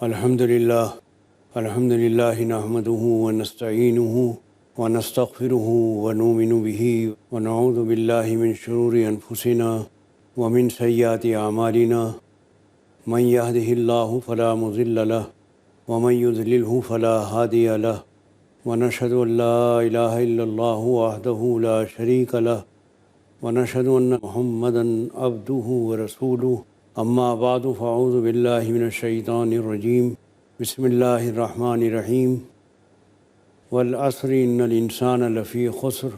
الحمد للہ نحمدہ ونستعینہ ونستغفرہ ونؤمن بہ ونعوذ باللہ من شرور انفسنا ومن سیئات اعمالنا من یہدہ اللہ فلا مضل لہ ومن یضللہ فلا ہادی لہ ونشہد ان لا الہ الا اللہ وحدہ لا شریک لہ ونشہد ان محمدا عبدہ ورسولہ اما بعد فاعوذ باللہ من الشیطان الرجیم بسم اللہ الرحمن الرحیم والعصر ان الانسان لفی خسر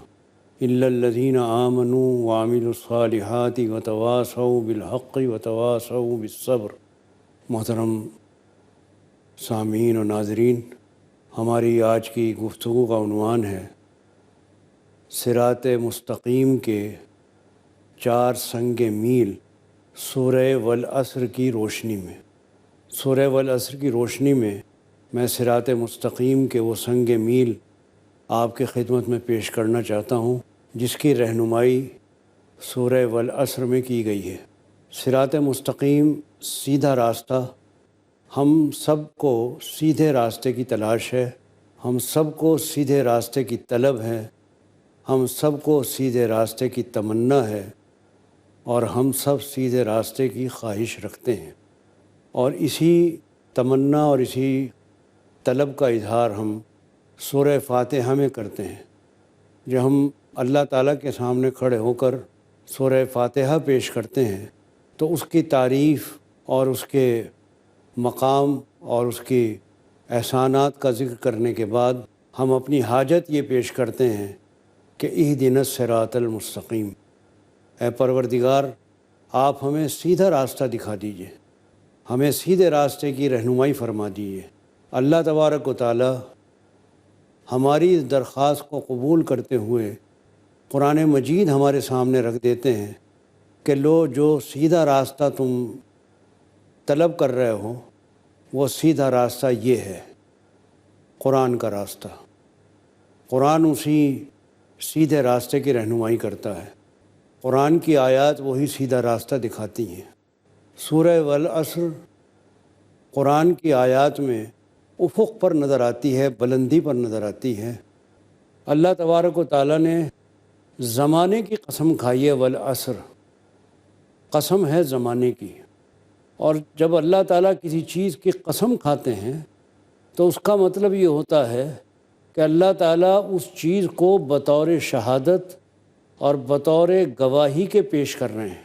الا الذین آمنوا وعملوا الصالحات وتواصوا بالحق وتواصوا بالصبر۔ محترم سامعین و ناظرین، ہماری آج کی گفتگو کا عنوان ہے صراط مستقیم کے 4 سنگ میل سورہ والعصر کی روشنی میں۔ سورہ والعصر کی روشنی میں میں صراط مستقیم کے وہ سنگ میل آپ کی خدمت میں پیش کرنا چاہتا ہوں جس کی رہنمائی سورہ والعصر میں کی گئی ہے۔ صراط مستقیم سیدھا راستہ، ہم سب کو سیدھے راستے کی تلاش ہے، ہم سب کو سیدھے راستے کی طلب ہے، ہم سب کو سیدھے راستے کی تمنا ہے، اور ہم سب سیدھے راستے کی خواہش رکھتے ہیں، اور اسی تمنا اور اسی طلب کا اظہار ہم سورہ فاتحہ میں کرتے ہیں۔ جب ہم اللہ تعالیٰ کے سامنے کھڑے ہو کر سورہ فاتحہ پیش کرتے ہیں تو اس کی تعریف اور اس کے مقام اور اس کی احسانات کا ذکر کرنے کے بعد ہم اپنی حاجت یہ پیش کرتے ہیں کہ اہدنا الصراط المستقیم، اے پروردگار آپ ہمیں سیدھا راستہ دکھا دیجئے، ہمیں سیدھے راستے کی رہنمائی فرما دیجئے۔ اللہ تبارک و تعالی ہماری اس درخواست کو قبول کرتے ہوئے قرآن مجید ہمارے سامنے رکھ دیتے ہیں کہ لو جو سیدھا راستہ تم طلب کر رہے ہو وہ سیدھا راستہ یہ ہے، قرآن کا راستہ۔ قرآن اسی سیدھے راستے کی رہنمائی کرتا ہے، قرآن کی آیات وہی سیدھا راستہ دکھاتی ہیں۔ سورہ والعصر قرآن کی آیات میں افق پر نظر آتی ہے، بلندی پر نظر آتی ہے۔ اللہ تبارک و تعالیٰ نے زمانے کی قسم کھائی ہے، والعصر قسم ہے زمانے کی، اور جب اللہ تعالیٰ کسی چیز کی قسم کھاتے ہیں تو اس کا مطلب یہ ہوتا ہے کہ اللہ تعالیٰ اس چیز کو بطور شہادت اور بطور گواہی کے پیش کر رہے ہیں۔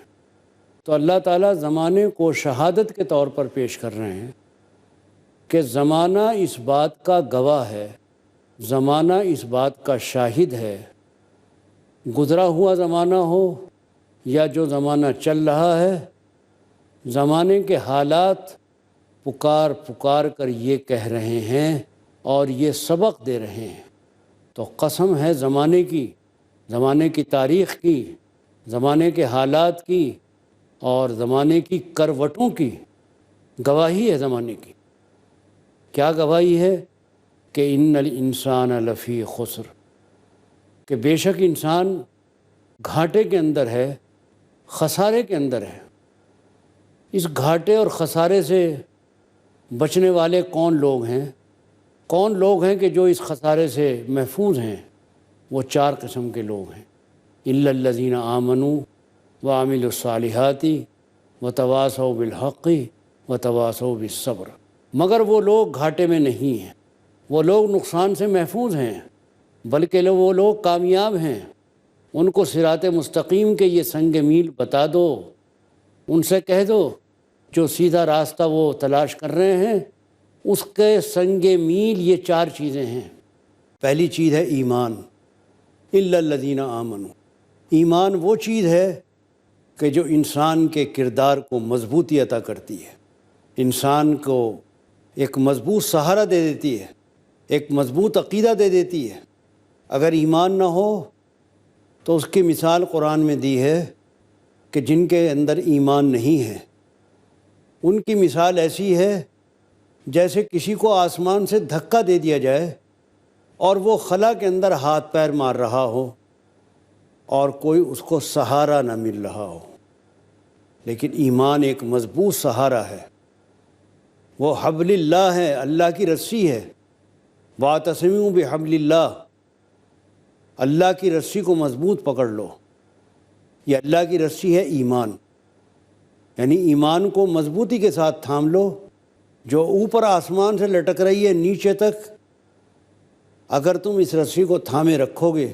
تو اللہ تعالیٰ زمانے کو شہادت کے طور پر پیش کر رہے ہیں کہ زمانہ اس بات کا گواہ ہے، زمانہ اس بات کا شاہد ہے، گزرا ہوا زمانہ ہو یا جو زمانہ چل رہا ہے، زمانے کے حالات پکار پکار کر یہ کہہ رہے ہیں اور یہ سبق دے رہے ہیں۔ تو قسم ہے زمانے کی، زمانے کی تاریخ کی، زمانے کے حالات کی اور زمانے کی کروٹوں کی گواہی ہے۔ زمانے کی کیا گواہی ہے؟ کہ ان الانسان لفی خسر، کہ بے شک انسان گھاٹے کے اندر ہے، خسارے کے اندر ہے۔ اس گھاٹے اور خسارے سے بچنے والے کون لوگ ہیں؟ کون لوگ ہیں کہ جو اس خسارے سے محفوظ ہیں؟ وہ 4 قسم کے لوگ ہیں، الا الذین آمنوا وعملوا الصالحات وتواصوا بالحق وتواصوا بالصبر۔ مگر وہ لوگ گھاٹے میں نہیں ہیں، وہ لوگ نقصان سے محفوظ ہیں، بلکہ وہ لوگ کامیاب ہیں۔ ان کو صراط مستقیم کے یہ سنگ میل بتا دو، ان سے کہہ دو جو سیدھا راستہ وہ تلاش کر رہے ہیں اس کے سنگ میل یہ 4 چیزیں ہیں۔ پہلی چیز ہے ایمان، الا الذین آمنوا۔ ایمان وہ چیز ہے کہ جو انسان کے کردار کو مضبوطی عطا کرتی ہے، انسان کو ایک مضبوط سہارا دے دیتی ہے، ایک مضبوط عقیدہ دے دیتی ہے۔ اگر ایمان نہ ہو تو اس کی مثال قرآن میں دی ہے کہ جن کے اندر ایمان نہیں ہے ان کی مثال ایسی ہے جیسے کسی کو آسمان سے دھکا دے دیا جائے اور وہ خلا کے اندر ہاتھ پیر مار رہا ہو اور کوئی اس کو سہارا نہ مل رہا ہو۔ لیکن ایمان ایک مضبوط سہارا ہے، وہ حبل اللہ ہے، اللہ کی رسی ہے۔ واعتصموا بحبل اللہ، اللہ کی رسی کو مضبوط پکڑ لو۔ یہ اللہ کی رسی ہے ایمان، یعنی ایمان کو مضبوطی کے ساتھ تھام لو۔ جو اوپر آسمان سے لٹک رہی ہے نیچے تک، اگر تم اس رسی کو تھامے رکھو گے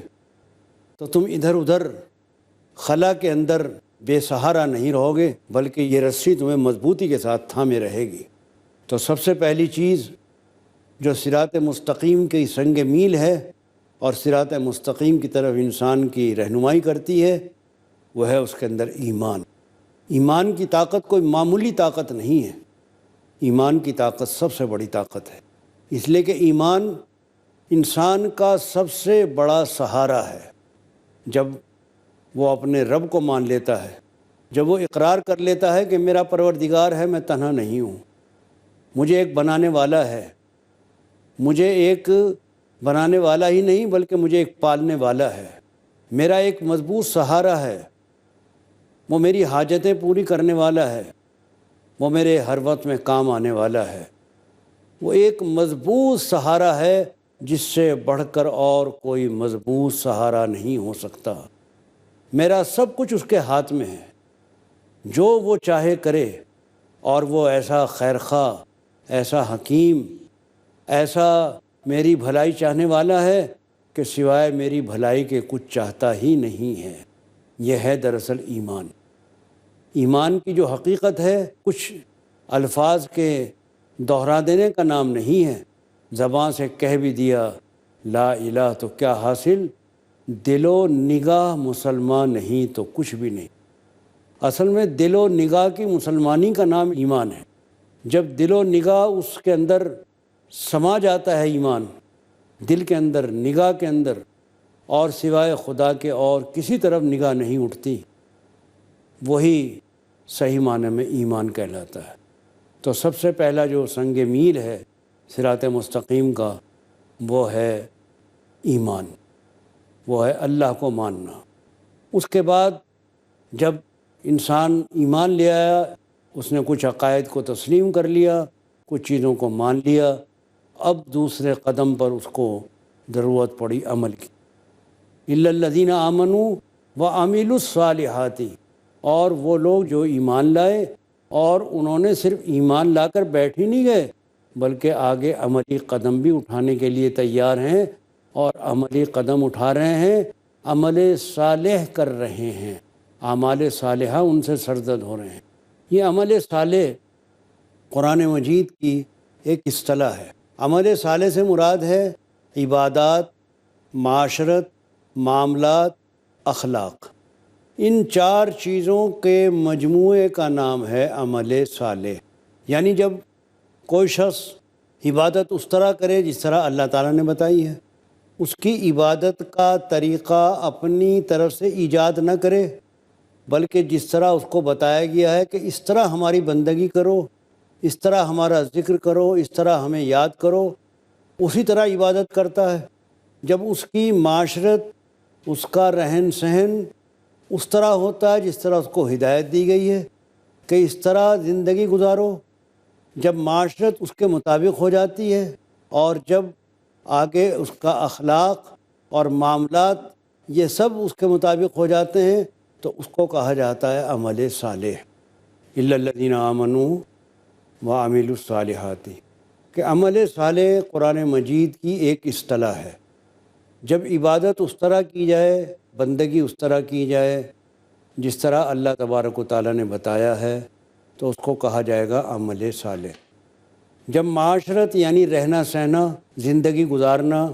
تو تم ادھر ادھر خلا کے اندر بے سہارا نہیں رہو گے، بلکہ یہ رسی تمہیں مضبوطی کے ساتھ تھامے رہے گی۔ تو سب سے پہلی چیز جو صراط مستقیم کی سنگ میل ہے اور صراط مستقیم کی طرف انسان کی رہنمائی کرتی ہے، وہ ہے اس کے اندر ایمان۔ ایمان کی طاقت کوئی معمولی طاقت نہیں ہے، ایمان کی طاقت سب سے بڑی طاقت ہے، اس لیے کہ ایمان انسان کا سب سے بڑا سہارا ہے۔ جب وہ اپنے رب کو مان لیتا ہے، جب وہ اقرار کر لیتا ہے کہ میرا پروردگار ہے، میں تنہا نہیں ہوں، مجھے ایک بنانے والا ہے، مجھے ایک بنانے والا ہی نہیں بلکہ مجھے ایک پالنے والا ہے، میرا ایک مضبوط سہارا ہے، وہ میری حاجتیں پوری کرنے والا ہے، وہ میرے ہر وقت میں کام آنے والا ہے۔ وہ ایک مضبوط سہارا ہے جس سے بڑھ کر اور کوئی مضبوط سہارا نہیں ہو سکتا۔ میرا سب کچھ اس کے ہاتھ میں ہے، جو وہ چاہے کرے، اور وہ ایسا خیرخواہ، ایسا حکیم، ایسا میری بھلائی چاہنے والا ہے کہ سوائے میری بھلائی کے کچھ چاہتا ہی نہیں ہے۔ یہ ہے دراصل ایمان۔ ایمان کی جو حقیقت ہے کچھ الفاظ کے دہرا دینے کا نام نہیں ہے۔ زبان سے کہہ بھی دیا لا الہ تو کیا حاصل، دل و نگاہ مسلمان نہیں تو کچھ بھی نہیں۔ اصل میں دل و نگاہ کی مسلمانی کا نام ایمان ہے۔ جب دل و نگاہ اس کے اندر سما جاتا ہے، ایمان دل کے اندر، نگاہ کے اندر، اور سوائے خدا کے اور کسی طرف نگاہ نہیں اٹھتی، وہی صحیح معنی میں ایمان کہلاتا ہے۔ تو سب سے پہلا جو سنگ میل ہے صراط مستقیم کا، وہ ہے ایمان، وہ ہے اللہ کو ماننا۔ اس کے بعد جب انسان ایمان لے آیا، اس نے کچھ عقائد کو تسلیم کر لیا، کچھ چیزوں کو مان لیا، اب دوسرے قدم پر اس کو ضرورت پڑی عمل کی۔ الا الذین آمنوا وعملوا الصالحات، اور وہ لوگ جو ایمان لائے اور انہوں نے صرف ایمان لا کر بیٹھ ہی نہیں گئے، بلکہ آگے عملی قدم بھی اٹھانے کے لیے تیار ہیں، اور عملی قدم اٹھا رہے ہیں، عمل صالح کر رہے ہیں، اعمال صالحہ ان سے سرزد ہو رہے ہیں۔ یہ عمل صالح قرآن مجید کی ایک اصطلاح ہے۔ عمل صالح سے مراد ہے عبادات، معاشرت، معاملات، اخلاق۔ ان چار چیزوں کے مجموعے کا نام ہے عمل صالح۔ یعنی جب کوئی شخص عبادت اس طرح کرے جس طرح اللہ تعالیٰ نے بتائی ہے، اس کی عبادت کا طریقہ اپنی طرف سے ایجاد نہ کرے، بلکہ جس طرح اس کو بتایا گیا ہے کہ اس طرح ہماری بندگی کرو، اس طرح ہمارا ذکر کرو، اس طرح ہمیں یاد کرو، اسی طرح عبادت کرتا ہے۔ جب اس کی معاشرت، اس کا رہن سہن اس طرح ہوتا ہے جس طرح اس کو ہدایت دی گئی ہے کہ اس طرح زندگی گزارو، جب معاشرت اس کے مطابق ہو جاتی ہے، اور جب آگے اس کا اخلاق اور معاملات یہ سب اس کے مطابق ہو جاتے ہیں، تو اس کو کہا جاتا ہے عمل صالح۔ الا الذین آمنوا وعملوا الصالحات، کہ عمل صالح قرآن مجید کی ایک اصطلاح ہے۔ جب عبادت اس طرح کی جائے، بندگی اس طرح کی جائے جس طرح اللہ تبارک و تعالیٰ نے بتایا ہے، تو اس کو کہا جائے گا عمل صالح۔ جب معاشرت یعنی رہنا سہنا، زندگی گزارنا،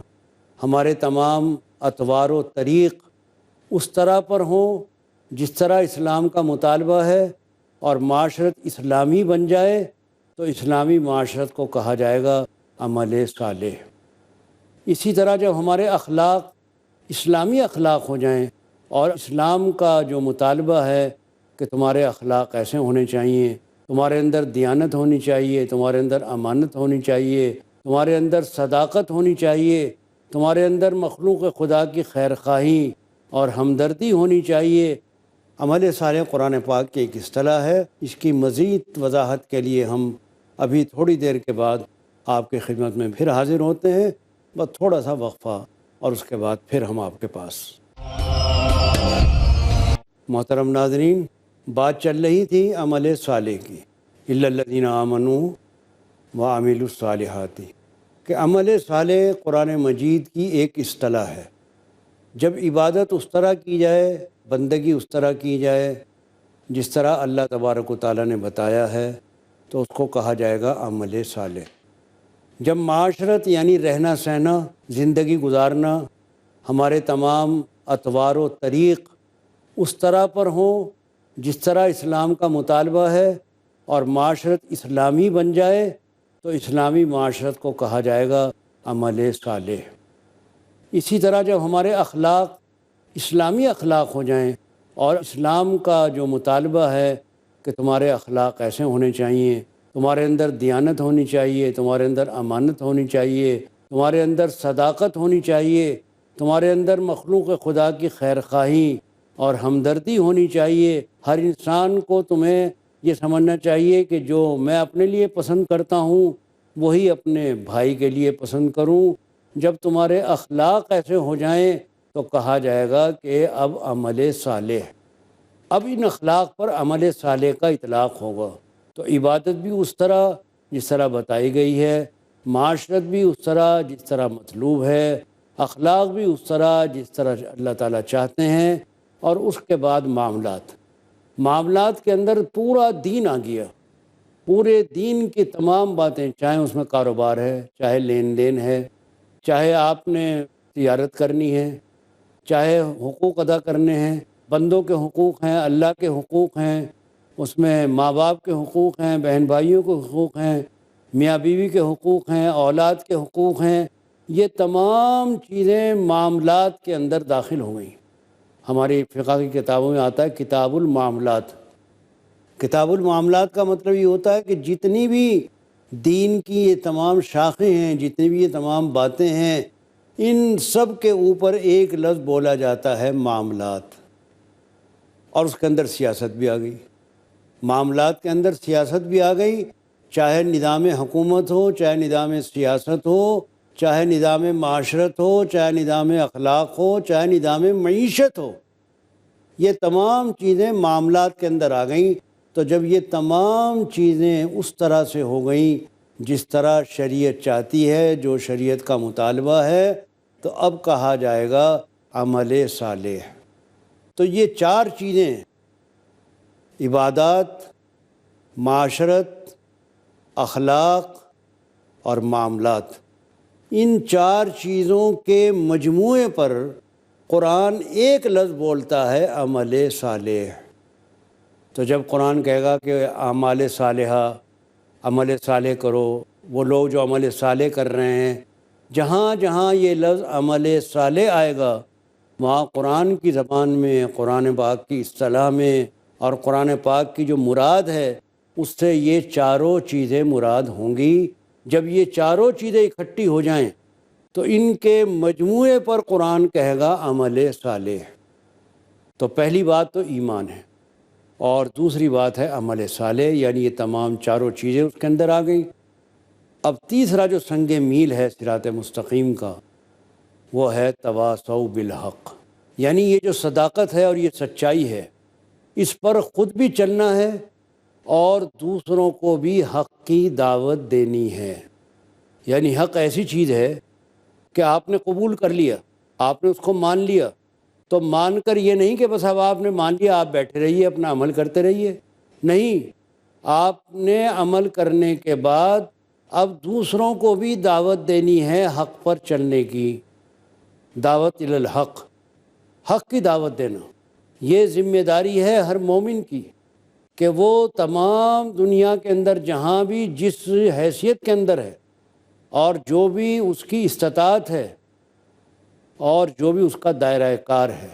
ہمارے تمام اطوار و طریق اس طرح پر ہوں جس طرح اسلام کا مطالبہ ہے، اور معاشرت اسلامی بن جائے، تو اسلامی معاشرت کو کہا جائے گا عمل صالح۔ اسی طرح جب ہمارے اخلاق اسلامی اخلاق ہو جائیں، اور اسلام کا جو مطالبہ ہے کہ تمہارے اخلاق ایسے ہونے چاہیے، تمہارے اندر دیانت ہونی چاہیے، تمہارے اندر امانت ہونی چاہیے، تمہارے اندر صداقت ہونی چاہیے، تمہارے اندر مخلوق خدا کی خیرخواہی اور ہمدردی ہونی چاہیے۔ عمل صالح قرآن پاک کی ایک اصطلاح ہے۔ اس کی مزید وضاحت کے لیے ہم ابھی تھوڑی دیر کے بعد آپ کی خدمت میں پھر حاضر ہوتے ہیں، بس تھوڑا سا وقفہ اور اس کے بعد پھر ہم آپ کے پاس۔ محترم ناظرین، بات چل رہی تھی عمل صالح کی، الا الذین آمنوا وعملوا الصالحات، کہ عمل صالح قرآن مجید کی ایک اصطلاح ہے۔ جب عبادت اس طرح کی جائے، بندگی اس طرح کی جائے جس طرح اللہ تبارک و تعالیٰ نے بتایا ہے، تو اس کو کہا جائے گا عمل صالح۔ جب معاشرت یعنی رہنا سہنا، زندگی گزارنا، ہمارے تمام اطوار و طریق اس طرح پر ہوں جس طرح اسلام کا مطالبہ ہے، اور معاشرت اسلامی بن جائے، تو اسلامی معاشرت کو کہا جائے گا عمل صالح۔ اسی طرح جب ہمارے اخلاق اسلامی اخلاق ہو جائیں، اور اسلام کا جو مطالبہ ہے کہ تمہارے اخلاق ایسے ہونے چاہیے، تمہارے اندر دیانت ہونی چاہیے، تمہارے اندر امانت ہونی چاہیے، تمہارے اندر صداقت ہونی چاہیے، تمہارے اندر مخلوق خدا کی خیر خواہی اور ہمدردی ہونی چاہیے، ہر انسان کو تمہیں یہ سمجھنا چاہیے کہ جو میں اپنے لیے پسند کرتا ہوں وہی اپنے بھائی کے لیے پسند کروں۔ جب تمہارے اخلاق ایسے ہو جائیں تو کہا جائے گا کہ اب عمل صالح، اب ان اخلاق پر عمل صالح کا اطلاق ہوگا۔ تو عبادت بھی اس طرح جس طرح بتائی گئی ہے، معاشرت بھی اس طرح جس طرح مطلوب ہے، اخلاق بھی اس طرح جس طرح اللہ تعالیٰ چاہتے ہیں، اور اس کے بعد معاملات کے اندر پورا دین آ گیا، پورے دین کی تمام باتیں، چاہے اس میں کاروبار ہے، چاہے لین دین ہے، چاہے آپ نے تجارت کرنی ہے، چاہے حقوق ادا کرنے ہیں، بندوں کے حقوق ہیں، اللہ کے حقوق ہیں، اس میں ماں باپ کے حقوق ہیں، بہن بھائیوں کے حقوق ہیں، میاں بیوی کے حقوق ہیں، اولاد کے حقوق ہیں، یہ تمام چیزیں معاملات کے اندر داخل ہو گئیں۔ ہماری فقہ کی کتابوں میں آتا ہے کتاب المعاملات۔ کتاب المعاملات کا مطلب یہ ہوتا ہے کہ جتنی بھی دین کی یہ تمام شاخیں ہیں، جتنی بھی یہ تمام باتیں ہیں، ان سب کے اوپر ایک لفظ بولا جاتا ہے معاملات، اور اس کے اندر سیاست بھی آ گئی۔ معاملات کے اندر سیاست بھی آ گئی، چاہے نظام حکومت ہو، چاہے نظام سیاست ہو، چاہے نظام معاشرت ہو، چاہے نظام اخلاق ہو، چاہے نظام معیشت ہو، یہ تمام چیزیں معاملات کے اندر آ گئیں۔ تو جب یہ تمام چیزیں اس طرح سے ہو گئیں جس طرح شریعت چاہتی ہے، جو شریعت کا مطالبہ ہے، تو اب کہا جائے گا عمل صالح۔ تو یہ چار چیزیں، عبادات، معاشرت، اخلاق اور معاملات، ان چار چیزوں کے مجموعے پر قرآن ایک لفظ بولتا ہے عمل صالح۔ تو جب قرآن کہے گا کہ اعمال صالحہ، عمل صالح کرو، وہ لوگ جو عمل صالح کر رہے ہیں، جہاں جہاں یہ لفظ عمل صالح آئے گا، وہاں قرآن کی زبان میں، قرآن پاک کی اصطلاح میں، اور قرآن پاک کی جو مراد ہے اس سے یہ چاروں چیزیں مراد ہوں گی۔ جب یہ چاروں چیزیں اکٹھی ہو جائیں تو ان کے مجموعے پر قرآن کہے گا عمل صالح۔ تو پہلی بات تو ایمان ہے، اور دوسری بات ہے عمل صالح، یعنی یہ تمام چاروں چیزیں اس کے اندر آ گئیں۔ اب تیسرا جو سنگ میل ہے صراط مستقیم کا، وہ ہے تواصوا بالحق، یعنی یہ جو صداقت ہے اور یہ سچائی ہے، اس پر خود بھی چلنا ہے اور دوسروں کو بھی حق کی دعوت دینی ہے۔ یعنی حق ایسی چیز ہے کہ آپ نے قبول کر لیا، آپ نے اس کو مان لیا، تو مان کر یہ نہیں کہ بس اب آپ نے مان لیا آپ بیٹھے رہیے اپنا عمل کرتے رہیے، نہیں، آپ نے عمل کرنے کے بعد اب دوسروں کو بھی دعوت دینی ہے حق پر چلنے کی، دعوت الی الحق، حق کی دعوت دینا۔ یہ ذمہ داری ہے ہر مومن کی کہ وہ تمام دنیا کے اندر جہاں بھی جس حیثیت کے اندر ہے، اور جو بھی اس کی استطاعت ہے، اور جو بھی اس کا دائرہ کار ہے،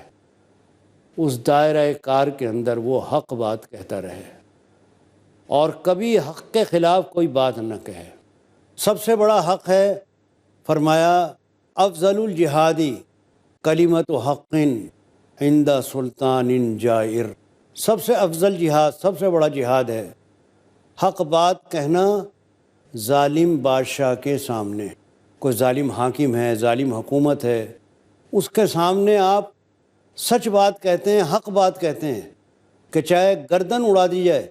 اس دائرہ کار کے اندر وہ حق بات کہتا رہے، اور کبھی حق کے خلاف کوئی بات نہ کہے۔ سب سے بڑا حق ہے، فرمایا افضل الجہادی کلمت حق عند سلطان جائر، سب سے افضل جہاد، سب سے بڑا جہاد ہے حق بات کہنا ظالم بادشاہ کے سامنے، کوئی ظالم حاکم ہے، ظالم حکومت ہے، اس کے سامنے آپ سچ بات کہتے ہیں، حق بات کہتے ہیں کہ چاہے گردن اڑا دی جائے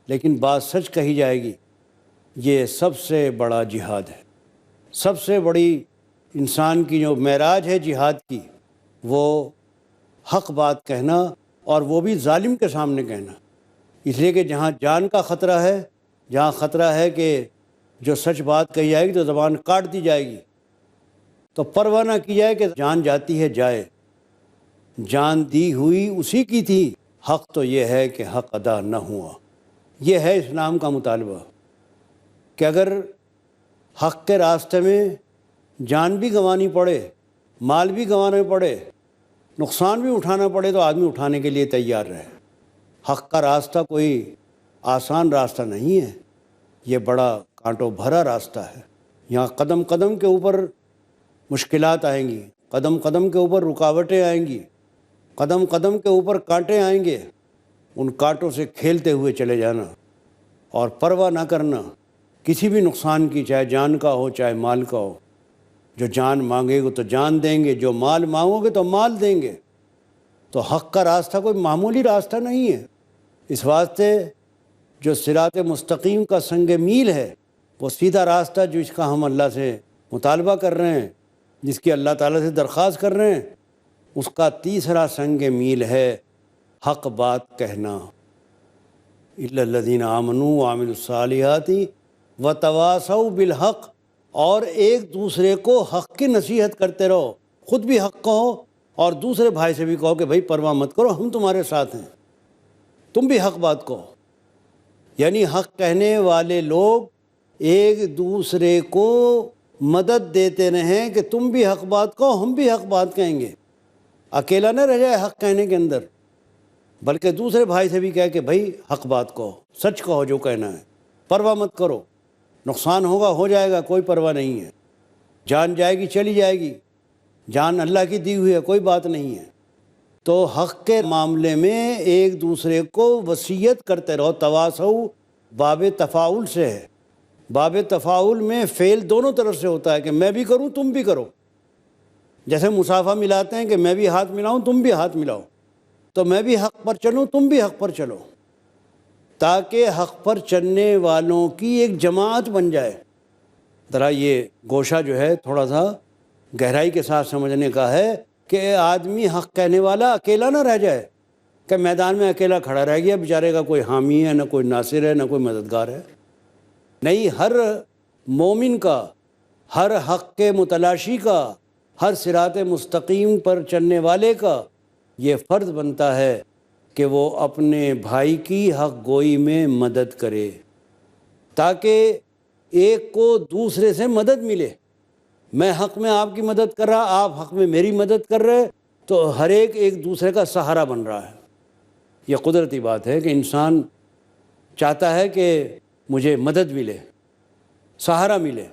لیکن بات سچ کہی جائے گی، یہ سب سے بڑا جہاد ہے۔ سب سے بڑی انسان کی جو معراج ہے جہاد کی، وہ حق بات کہنا، اور وہ بھی ظالم کے سامنے کہنا۔ اس لیے کہ جہاں جان کا خطرہ ہے، جہاں خطرہ ہے کہ جو سچ بات کہی جائے گی تو زبان کاٹ دی جائے گی، تو پرواہ نہ کی جائے کہ جان جاتی ہے جائے، جان دی ہوئی اسی کی تھی، حق تو یہ ہے کہ حق ادا نہ ہوا۔ یہ ہے اسلام کا مطالبہ کہ اگر حق کے راستے میں جان بھی گنوانی پڑے، مال بھی گنوانا پڑے، نقصان بھی اٹھانا پڑے، تو آدمی اٹھانے کے لیے تیار رہے۔ حق کا راستہ کوئی آسان راستہ نہیں ہے، یہ بڑا کانٹوں بھرا راستہ ہے۔ یہاں قدم قدم کے اوپر مشکلات آئیں گی، قدم قدم کے اوپر رکاوٹیں آئیں گی، قدم قدم کے اوپر کانٹے آئیں گے، ان کانٹوں سے کھیلتے ہوئے چلے جانا اور پرواہ نہ کرنا کسی بھی نقصان کی، چاہے جان کا ہو چاہے مال کا ہو۔ جو جان مانگے گے تو جان دیں گے، جو مال مانگو گے تو مال دیں گے۔ تو حق کا راستہ کوئی معمولی راستہ نہیں ہے۔ اس واسطے جو صراط مستقیم کا سنگ میل ہے، وہ سیدھا راستہ جس کا ہم اللہ سے مطالبہ کر رہے ہیں، جس کی اللہ تعالیٰ سے درخواست کر رہے ہیں، اس کا تیسرا سنگ میل ہے حق بات کہنا۔ الا الذین آمنوا وعملوا الصالحات وتواصوا بالحق، اور ایک دوسرے کو حق کی نصیحت کرتے رہو، خود بھی حق کہو اور دوسرے بھائی سے بھی کہو کہ بھائی پرواہ مت کرو، ہم تمہارے ساتھ ہیں، تم بھی حق بات کہو۔ یعنی حق کہنے والے لوگ ایک دوسرے کو مدد دیتے رہیں کہ تم بھی حق بات کہو، ہم بھی حق بات کہیں گے۔ اکیلا نہ رہ جائے حق کہنے کے اندر، بلکہ دوسرے بھائی سے بھی کہے کہ بھائی حق بات کہو، سچ کہو جو کہنا ہے، پرواہ مت کرو، نقصان ہوگا ہو جائے گا، کوئی پرواہ نہیں ہے، جان جائے گی چلی جائے گی، جان اللہ کی دی ہوئی ہے، کوئی بات نہیں ہے۔ تو حق کے معاملے میں ایک دوسرے کو وصیت کرتے رہو۔ تواصو باب تفاعل سے ہے، باب تفاعل میں فعل دونوں طرف سے ہوتا ہے کہ میں بھی کروں تم بھی کرو۔ جیسے مصافحہ ملاتے ہیں کہ میں بھی ہاتھ ملاؤں تم بھی ہاتھ ملاؤ، تو میں بھی حق پر چلوں تم بھی حق پر چلو، تاکہ حق پر چلنے والوں کی ایک جماعت بن جائے۔ ذرا یہ گوشہ جو ہے تھوڑا سا گہرائی کے ساتھ سمجھنے کا ہے کہ آدمی حق کہنے والا اکیلا نہ رہ جائے، کہ میدان میں اکیلا کھڑا رہ گیا، بیچارے کا کوئی حامی ہے، نہ کوئی ناصر ہے، نہ کوئی مددگار ہے۔ نہیں، ہر مومن کا، ہر حق کے متلاشی کا، ہر صراط مستقیم پر چلنے والے کا یہ فرض بنتا ہے کہ وہ اپنے بھائی کی حق گوئی میں مدد کرے، تاکہ ایک کو دوسرے سے مدد ملے۔ میں حق میں آپ کی مدد کر رہا، آپ حق میں میری مدد کر رہے، تو ہر ایک دوسرے کا سہارا بن رہا ہے۔ یہ قدرتی بات ہے کہ انسان چاہتا ہے کہ مجھے مدد ملے، سہارا ملے۔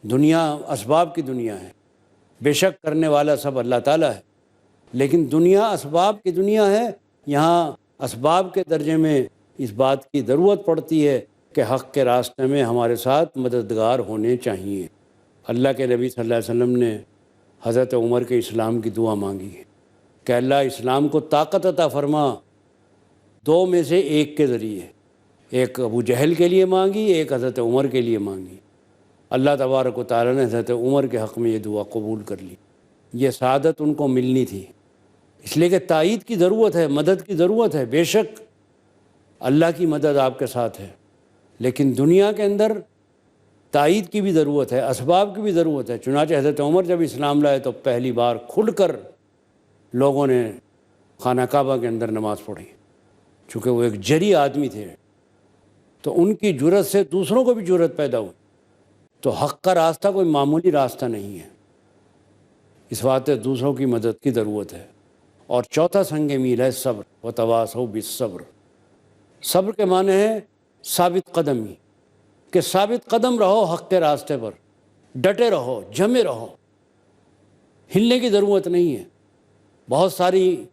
دنیا اسباب کی دنیا ہے، بے شک کرنے والا سب اللہ تعالیٰ ہے، لیکن دنیا اسباب کی دنیا ہے۔ یہاں اسباب کے درجے میں اس بات کی ضرورت پڑتی ہے کہ حق کے راستے میں ہمارے ساتھ مددگار ہونے چاہیے۔ اللہ کے نبی صلی اللہ علیہ وسلم نے حضرت عمر کے اسلام کی دعا مانگی کہ اللہ اسلام کو طاقت عطا فرما، دو میں سے ایک کے ذریعے، ایک ابو جہل کے لیے مانگی، ایک حضرت عمر کے لیے مانگی۔ اللہ تبارک و تعالیٰ نے حضرت عمر کے حق میں یہ دعا قبول کر لی۔ یہ سعادت ان کو ملنی تھی، اس لیے کہ تائید کی ضرورت ہے، مدد کی ضرورت ہے۔ بے شک اللہ کی مدد آپ کے ساتھ ہے، لیکن دنیا کے اندر تائید کی بھی ضرورت ہے، اسباب کی بھی ضرورت ہے۔ چنانچہ حضرت عمر جب اسلام لائے تو پہلی بار کھل کر لوگوں نے خانہ کعبہ کے اندر نماز پڑھی، چونکہ وہ ایک جری آدمی تھے، تو ان کی جرأت سے دوسروں کو بھی جرأت پیدا ہوئی۔ تو حق کا راستہ کوئی معمولی راستہ نہیں ہے، اس واسطے دوسروں کی مدد کی ضرورت ہے۔ اور چوتھا سنگ میل ہے صبر، وتواصوا بالصبر۔ صبر کے معنی ہے ثابت قدمی، کہ ثابت قدم رہو حق کے راستے پر، ڈٹے رہو، جمے رہو، ہلنے کی ضرورت نہیں ہے۔ بہت ساری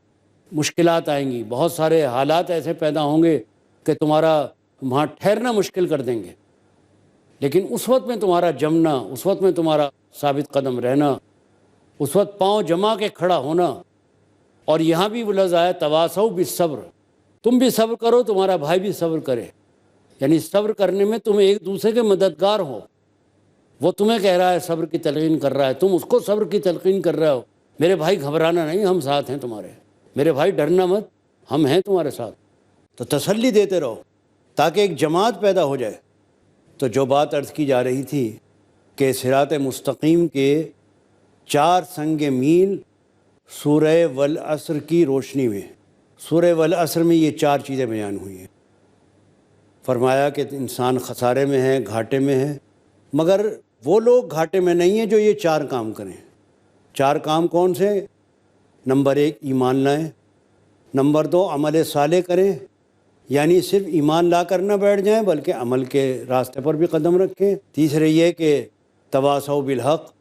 مشکلات آئیں گی، بہت سارے حالات ایسے پیدا ہوں گے کہ تمہارا وہاں ٹھہرنا مشکل کر دیں گے، لیکن اس وقت میں تمہارا جمنا، اس وقت میں تمہارا ثابت قدم رہنا، اس وقت پاؤں جما کے کھڑا ہونا، اور یہاں بھی وہ لفظ آیا تواصوا بالصبر، تم بھی صبر کرو، تمہارا بھائی بھی صبر کرے، یعنی صبر کرنے میں تم ایک دوسرے کے مددگار ہو۔ وہ تمہیں کہہ رہا ہے، صبر کی تلقین کر رہا ہے، تم اس کو صبر کی تلقین کر رہے ہو، میرے بھائی گھبرانا نہیں، ہم ساتھ ہیں تمہارے، میرے بھائی ڈرنا مت، ہم ہیں تمہارے ساتھ۔ تو تسلی دیتے رہو تاکہ ایک جماعت پیدا ہو جائے۔ تو جو بات عرض کی جا رہی تھی کہ صراط مستقیم کے 4 سنگ میل سورہ والعصر کی روشنی میں، سورہ والعصر میں یہ 4 چیزیں بیان ہوئی ہیں۔ فرمایا کہ انسان خسارے میں ہے، گھاٹے میں ہے، مگر وہ لوگ گھاٹے میں نہیں ہیں جو یہ 4 کام کریں۔ 4 کام کون سے؟ نمبر 1 ایمان لائیں، نمبر 2 عمل صالح کریں، یعنی صرف ایمان لا کر نہ بیٹھ جائیں بلکہ عمل کے راستے پر بھی قدم رکھیں۔ تیسرے یہ کہ تواصوا بالحق،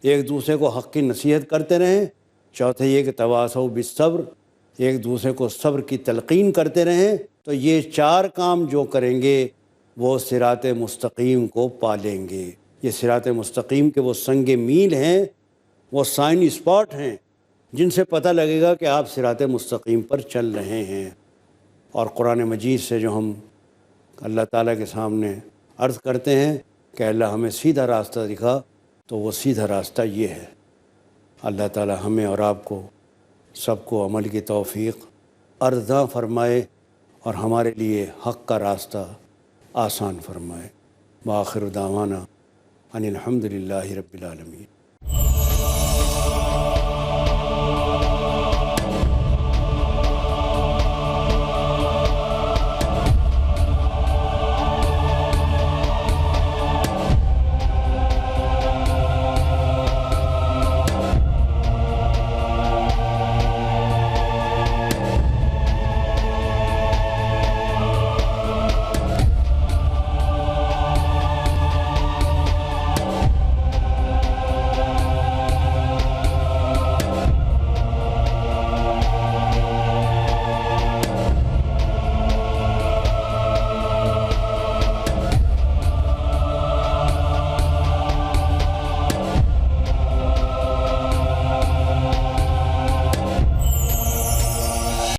ایک دوسرے کو حق کی نصیحت کرتے رہیں۔ چوتھے یہ کہ تواصوا بالصبر، ایک دوسرے کو صبر کی تلقین کرتے رہیں۔ تو یہ 4 کام جو کریں گے وہ صراط مستقیم کو پالیں گے۔ یہ صراط مستقیم کے وہ سنگ میل ہیں، وہ سائن اسپاٹ ہیں جن سے پتہ لگے گا کہ آپ صراط مستقیم پر چل رہے ہیں۔ اور قرآن مجید سے جو ہم اللہ تعالیٰ کے سامنے عرض کرتے ہیں کہ اللہ ہمیں سیدھا راستہ دکھا، تو وہ سیدھا راستہ یہ ہے۔ اللہ تعالیٰ ہمیں اور آپ کو سب کو عمل کی توفیق عرضاں فرمائے اور ہمارے لیے حق کا راستہ آسان فرمائے۔ وآخر دعوانا ان الحمد للہ رب العالمین۔